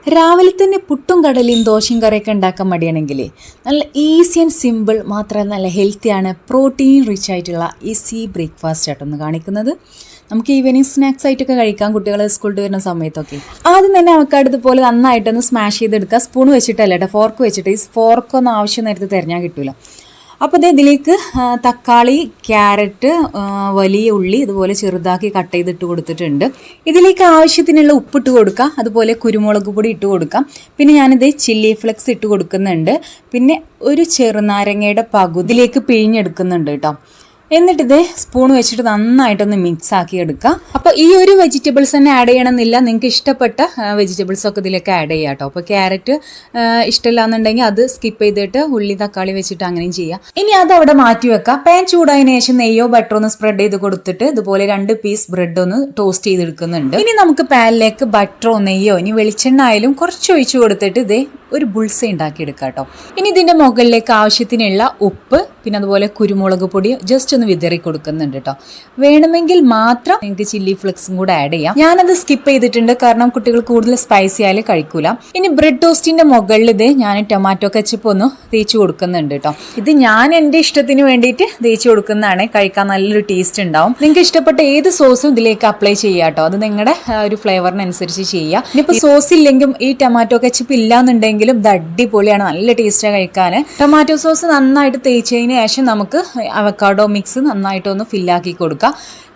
രാവിലെ തന്നെ പുട്ടും കടലയും ദോശയും കറിയൊക്കെ ഉണ്ടാക്കാൻ മടിയാണെങ്കിലേ നല്ല ഈസി ആൻഡ് സിമ്പിൾ മാത്രമല്ല നല്ല ഹെൽത്തിയാണ്, പ്രോട്ടീൻ റിച്ച് ആയിട്ടുള്ള ഈസി ബ്രേക്ക്ഫാസ്റ്റ് ആയിട്ടൊന്ന് കാണിക്കുന്നത്. നമുക്ക് ഈവനിങ് സ്നാക്സ് ആയിട്ടൊക്കെ കഴിക്കാം കുട്ടികൾ സ്കൂളിൽ വരുന്ന സമയത്തൊക്കെ. ആദ്യം തന്നെ അവക്കാട് ഇതുപോലെ നന്നായിട്ടൊന്ന് സ്മാഷ് ചെയ്തെടുക്കുക. സ്പൂൺ വെച്ചിട്ടല്ല കേട്ടോ, ഫോർക്ക് വെച്ചിട്ട്. ഈ ഫോർക്കൊന്നും ആവശ്യം നേരത്തെ തിരഞ്ഞാൽ കിട്ടില്ല. അപ്പോൾ ഇതിലേക്ക് തക്കാളി, ക്യാരറ്റ്, വലിയ ഉള്ളി ഇതുപോലെ ചെറുതാക്കി കട്ട് ചെയ്തിട്ട് കൊടുത്തിട്ടുണ്ട്. ഇതിലേക്ക് ആവശ്യത്തിനുള്ള ഉപ്പിട്ട് കൊടുക്കാം, അതുപോലെ കുരുമുളക് പൊടി ഇട്ട് കൊടുക്കാം. പിന്നെ ഞാനിത് ചില്ലി ഫ്ലെക്സ് ഇട്ട് കൊടുക്കുന്നുണ്ട്. പിന്നെ ഒരു ചെറുനാരങ്ങയുടെ പകുതിയിലേക്ക് പിഴിഞ്ഞെടുക്കുന്നുണ്ട് കേട്ടോ. എന്നിട്ടിത് സ്പൂൺ വെച്ചിട്ട് നന്നായിട്ടൊന്ന് മിക്സ് ആക്കി എടുക്കുക. അപ്പോൾ ഈ ഒരു വെജിറ്റബിൾസ് തന്നെ ആഡ് ചെയ്യണമെന്നില്ല, നിങ്ങൾക്ക് ഇഷ്ടപ്പെട്ട വെജിറ്റബിൾസ് ഒക്കെ ഇതിലേക്ക് ആഡ് ചെയ്യാം കേട്ടോ. അപ്പോൾ ക്യാരറ്റ് ഇഷ്ടമില്ല എന്നുണ്ടെങ്കിൽ അത് സ്കിപ്പ് ചെയ്തിട്ട് ഉള്ളി തക്കാളി വെച്ചിട്ട് അങ്ങനെയും ചെയ്യാം. ഇനി അത് അവിടെ മാറ്റി വെക്കാം. പാൻ ചൂടായതിനു ശേഷം നെയ്യോ ബട്ടറോ ഒന്ന് സ്പ്രെഡ് ചെയ്ത് കൊടുത്തിട്ട് ഇതുപോലെ 2 പീസ് ബ്രെഡ് ഒന്ന് ടോസ്റ്റ് ചെയ്തെടുക്കുന്നുണ്ട്. ഇനി നമുക്ക് പാനിലേക്ക് ബട്ടറോ നെയ്യോ ഇനി വെളിച്ചെണ്ണ ആയാലും കുറച്ച് ഒഴിച്ചു കൊടുത്തിട്ട് ഇതേ ഒരു ബുൾസ ഉണ്ടാക്കിയെടുക്കാം കേട്ടോ. ഇനി ഇതിൻ്റെ മുകളിലേക്ക് ആവശ്യത്തിനുള്ള ഉപ്പ് പിന്നെ അതുപോലെ കുരുമുളക് പൊടി ജസ്റ്റ് ഒന്ന് വിതറി കൊടുക്കുന്നുണ്ട് കേട്ടോ. വേണമെങ്കിൽ മാത്രം നിങ്ങൾക്ക് ചില്ലി ഫ്ലെക്സും കൂടെ ആഡ് ചെയ്യാം. ഞാനത് സ്കിപ്പ് ചെയ്തിട്ടുണ്ട്, കാരണം കുട്ടികൾ കൂടുതൽ സ്പൈസി ആയാലും കഴിക്കൂല. ഇനി ബ്രെഡ് ടോസ്റ്റിന്റെ മുകളിൽ ഇത് ഞാൻ ടൊമാറ്റോ കെച്ചപ്പ് ഒന്ന് തേച്ച് കൊടുക്കുന്നുണ്ട് കേട്ടോ. ഇത് ഞാൻ എൻ്റെ ഇഷ്ടത്തിന് വേണ്ടിയിട്ട് തേച്ച് കൊടുക്കുന്നതാണ്. കഴിക്കാൻ നല്ലൊരു ടേസ്റ്റ് ഉണ്ടാവും. നിങ്ങൾക്ക് ഇഷ്ടപ്പെട്ട ഏത് സോസും ഇതിലേക്ക് അപ്ലൈ ചെയ്യാം കേട്ടോ. അത് നിങ്ങളുടെ ഒരു ഫ്ലേവറിനനുസരിച്ച് ചെയ്യുക. ഇനിയിപ്പോൾ സോസ് ഇല്ലെങ്കിൽ ഈ ടൊമാറ്റോ കെച്ചപ്പ് ഇല്ലാന്നുണ്ടെങ്കിലും ഇത് അടിപൊളിയാണ്, നല്ല ടേസ്റ്റാണ് കഴിക്കാൻ. ടൊമാറ്റോ സോസ് നന്നായിട്ട് തേച്ചതിന് ശേഷം നമുക്ക് അവക്കാഡോ മിക്സ് നന്നായിട്ടൊന്ന് ഫില്ലാക്കി കൊടുക്കാം.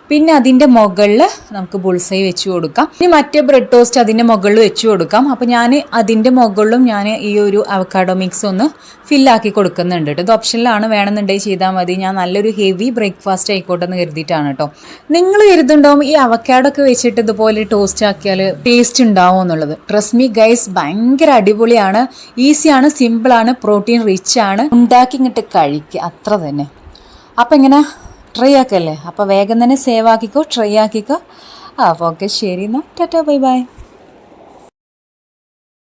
പിന്നെ അതിൻ്റെ മുകളിൽ നമുക്ക് ബുൾസൈ വെച്ച് കൊടുക്കാം. ഇനി മറ്റേ ബ്രെഡ് ടോസ്റ്റ് അതിൻ്റെ മുകളിൽ വെച്ച് കൊടുക്കാം. അപ്പോൾ ഞാൻ അതിൻ്റെ മുകളിലും ഞാൻ ഈ ഒരു അവക്കാഡോ മിക്സ് ഒന്ന് ഫില്ലാക്കി കൊടുക്കുന്നുണ്ട് കേട്ടോ. ഇത് ഓപ്ഷനിലാണ്, വേണമെന്നുണ്ടെങ്കിൽ ചെയ്താൽ മതി. ഞാൻ നല്ലൊരു ഹെവി ബ്രേക്ക്ഫാസ്റ്റ് ആയിക്കോട്ടെ എന്ന് കരുതിയിട്ടാണ് കേട്ടോ. നിങ്ങൾ കരുതുണ്ടാവും ഈ അവക്കാഡോ ഒക്കെ വെച്ചിട്ട് ഇതുപോലെ ടോസ്റ്റ് ആക്കിയാൽ ടേസ്റ്റ് ഉണ്ടാവും എന്നുള്ളത്. ട്രസ്റ്റ് മീ ഗൈസ്, ഭയങ്കര അടിപൊളിയാണ്, ഈസിയാണ്, സിമ്പിളാണ്, പ്രോട്ടീൻ റിച്ച് ആണ്. ഉണ്ടാക്കി ഇങ്ങോട്ട് കഴിക്കുക, അത്ര തന്നെ. അപ്പം ഇങ്ങനെ ട്രൈ ആക്കല്ലേ, അപ്പോൾ വേഗം തന്നെ സേവ് ആക്കിക്കോ, ട്രൈ ആക്കിക്കോ. അപ്പോൾ ഓക്കെ, ശരി എന്നാൽ ടാറ്റാ, ബൈ ബൈ.